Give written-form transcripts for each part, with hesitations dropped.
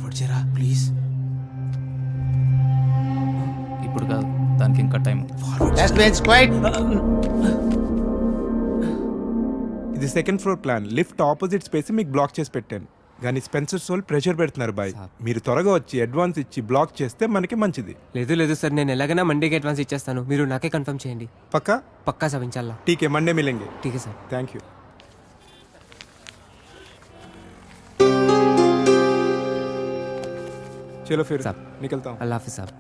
Forward చేయరా please. ఇప్పుడు కాదు, దానికి ఇంకా టైం. ఇది second floor plan. Lift opposite space మీకు బ్లాక్ చేసి పెట్టాను. కానీ స్పెన్సర్ సోల్ ప్రెషర్ పెడుతున్నారు బాయ్. మీరు త్వరగా వచ్చి అడ్వాన్స్ ఇచ్చి బ్లాక్ చేస్తే మనకి మంచిది. లేదు సార్, నేను ఎలాగైనా మండేకి అడ్వాన్స్ ఇచ్చేస్తాను. మీరు నాకే కన్ఫర్మ్ చేయండి. పక్కా సార్, ఇన్షాల్లా. ఠీకే, మండే మిలేంగే. ఠీకే సార్. Thank you. चलो फिर साहब निकलता हूँ. अल्लाह हाफिज़ साहब.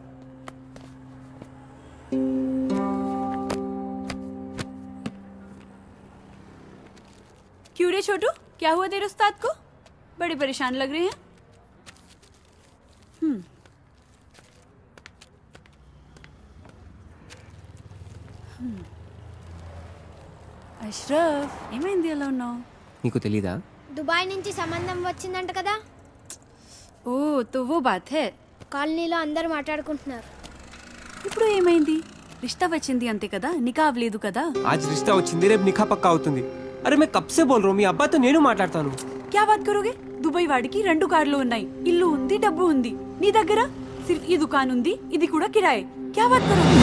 क्यों रे छोटू, क्या हुआ तेरे उस्ताद को? बड़े परेशान लग रहे हैं. అష్రఫ్, ఏమైంది అలా ఉన్నావు? నీకు తెలీదా? దుబాయ్ నుంచి సంబంధం వచ్చిందంట కదా. ఓ తో वो बात है. కాలనీలో అందరూ మాట్లాడుకుంటున్నారు. ఇప్పుడు ఏమైంది? రిష్తా వచ్చింది అంతే కదా, నికా అవ్వలేదు కదా. आज रिश्ता వచ్చింది, రేపు నిఖా పక్కా అవుతుంది. అరే मैं कब से बोल रहा हूँ, మీ అబ్బాతో నేను మాట్లాడతాను. क्या बात करोगे? దుబాయ్ వాడికి 2 కార్లు ఉన్నాయి, ఇల్లు ఉంది, డబ్బు ఉంది. నీ దగ్గర సిర్ఫ్ ఈ దుకాన్ ఉంది, ఇది కూడా కిరాయే. क्या बात करोगे?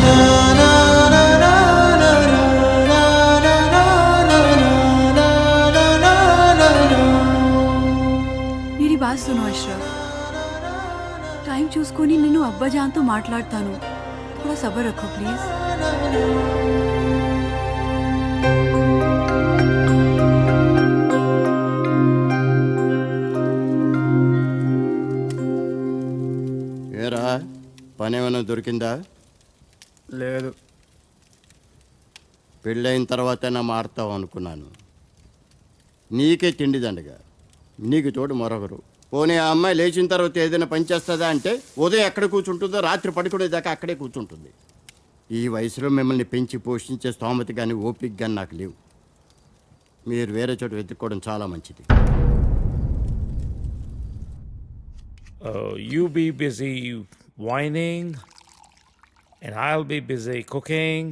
मेरी बात सुनो अशरफ, टाइम చూసుకొని నేను అబ్బాజాన్తో మాట్లాడతాను. थोड़ा सब्र रखो प्लीज. ఏరా పని ఏమైనా దొరికిందా? లేదు. పెళ్ళైన తర్వాతైనా మారుతావు అనుకున్నాను. నీకే తిండి దండగా, నీకు తోడు మరొకరు. పోనీ ఆ అమ్మాయి లేచిన తర్వాత ఏదైనా పని చేస్తుందా అంటే ఉదయం ఎక్కడ కూర్చుంటుందో రాత్రి పడుకునేదాకా అక్కడే కూర్చుంటుంది. ఈ వయసులో మిమ్మల్ని పెంచి పోషించే స్తోమత కానీ ఓపిక కానీ నాకు లేవు. మీరు వేరే చోట వెతుక్కోవడం చాలా మంచిది. You be busy whining and I'll be busy cooking.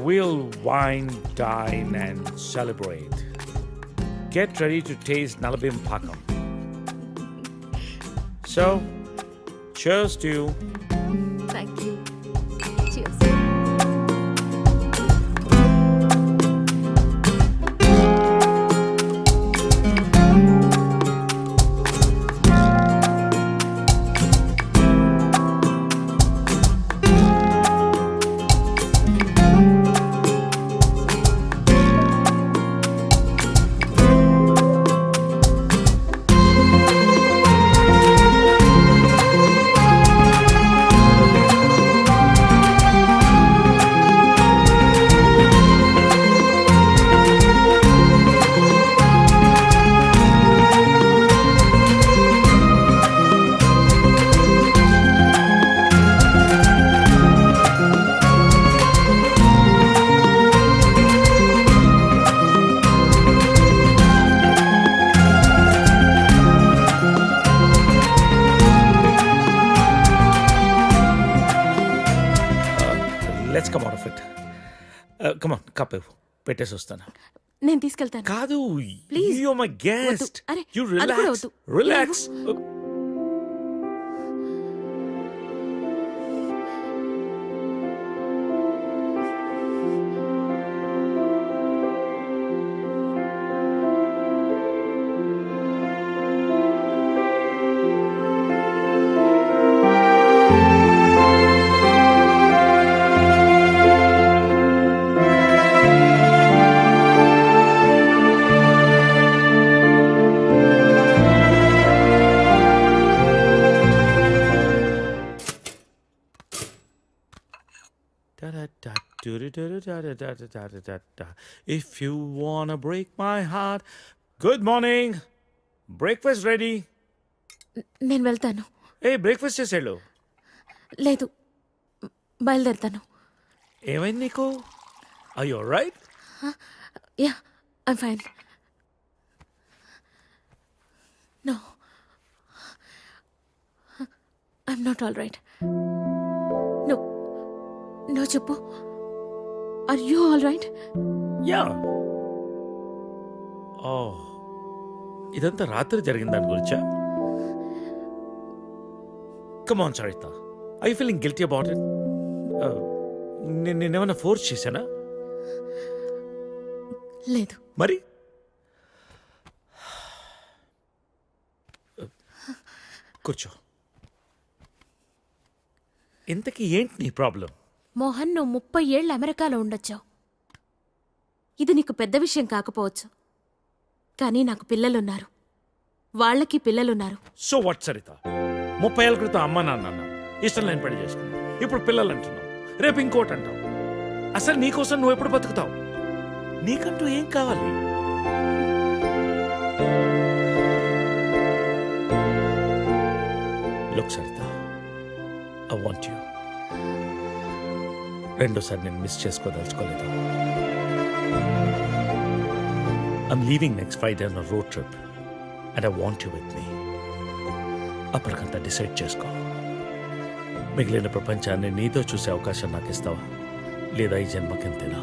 We'll wine, dine and celebrate. Get ready to taste Nalabim Pakam. So, cheers to you. Thank you. Let's come out of it. Come on, cup పెట్టేసి వస్తాను. నేను తీసుకెళ్తాను. కాదు, Please. you're my guest. అరే, You అది కూడా relax. వద్దు. Relax. If you wanna break my heart. Good morning. Breakfast ready. నేను వెళ్తాను. Hey, breakfast చేసేళ్ళు. లేదు, బయలుదేరుతాను. ఏమైంది నీకు? Are you alright? Yeah, I'm fine. No, I'm not all right. No no చెప్పు. Are you all right? Yeah. Oh. ఇదంతా రాత్రి జరిగిన దాని గురించా? Come on, Sarita. Are you feeling guilty about it? నేనేమన్నా ఫోర్స్ చేశానా? లేదు. మరి కూర్చో. ఇంతకీ ఏంటి నీ ప్రాబ్లం? మోహన్, నువ్వు 30 ఏళ్ళు అమెరికాలో ఉండొచ్చావు. ఇది నీకు పెద్ద విషయం కాకపోవచ్చు, కానీ నాకు పిల్లలున్నారు, వాళ్ళకి పిల్లలున్నారు. So what Saritha? 30 ఏళ్ళ క్రితం అమ్మ నాన్న అన్నావు, ఇష్టం లేని పెళ్లి చేసుకున్నావు, ఇప్పుడు పిల్లలు అంటున్నావు, రేపు ఇంకోటి అంటావు. అసలు నీకోసం నువ్వు ఎప్పుడు బతుకుతావు? నీకంటూ ఏం కావాలి? Look Saritha, I want you. రెండోసారి నేను miss చేసుకోదలుచుకోలేదు. I'm leaving next Friday on a road trip and I want you with me. అప్పటికంతా డిసైడ్ చేసుకో. మిగిలిన ప్రపంచాన్ని నీతో చూసే అవకాశం నాకు ఇస్తావా, లేదా ఈ జన్మకింతేనా?